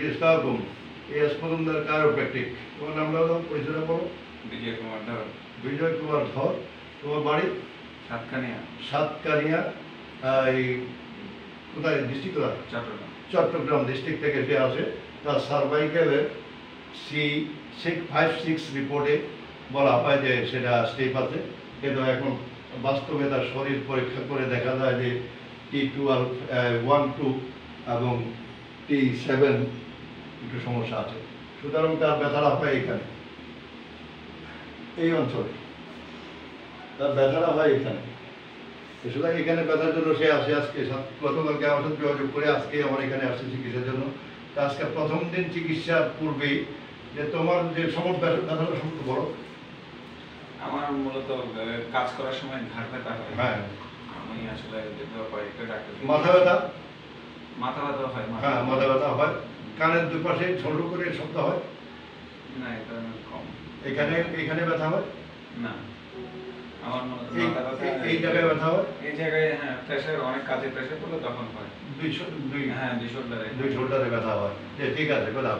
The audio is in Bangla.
জি আসসালামু এস মজুমদার কায়োপ্র্যাকটিক। তোমার নামটা দাও, পরিচয়টা বলো। বিজয় কুমার ধর। বিজয় কুমার ধর। তোমার বাড়ি সাতকানিয়া। সাতকানিয়া। এই কোথায় ডিস্ট্রিক্ট? কোথায়? চট্টগ্রাম। চট্টগ্রাম ডিস্ট্রিক্ট থেকে সে আসে। তার সার্ভাইকেলের C656 রিপোর্টে বলা হয় যে সেটা স্টেপ আছে, কিন্তু এখন বাস্তবে তার শরীর পরীক্ষা করে দেখা যায় যে T12, 1-2 এবং T7 একটু সমস্যা আছে। সুতরাং তার ব্যথাটা হয় এখানে, এই অঞ্চলে তার ব্যথাটা হয় এখানে। সুতরাং এখানে ব্যথার জন্য সে আসে। আজকে গতকালকে আমার সাথে যোগাযোগ করে আজকে আমার এখানে আসছে চিকিৎসার জন্য। তা আজকে প্রথম দিন চিকিৎসার পূর্বেই যে তোমার যে ব্যথাটা সম্পর্কে বলো। আমার মূলত কাজ করার সময় ঘাড় ব্যথা হয়। হ্যাঁ, আমি আসলে কয়েকটা ডাক্তার। মাথা ব্যথা? মাথা ব্যথা হয়। হ্যাঁ, মাথা ব্যথা হয়। কানের দুই পাশে ছোট করে শব্দ হয়? না, এটা কম। এখানে ব্যথা হয় না, আমার মাথা ব্যথা এই জায়গায় ব্যথা হয়। এই জায়গায়, হ্যাঁ, প্রেশার, অনেক কাজে প্রেশার পড়লে তখন হয়। দুই হ্যাঁ, দুই শোল্ডারে। শোল্ডারে ব্যথা হয়। ঠিক আছে, কথা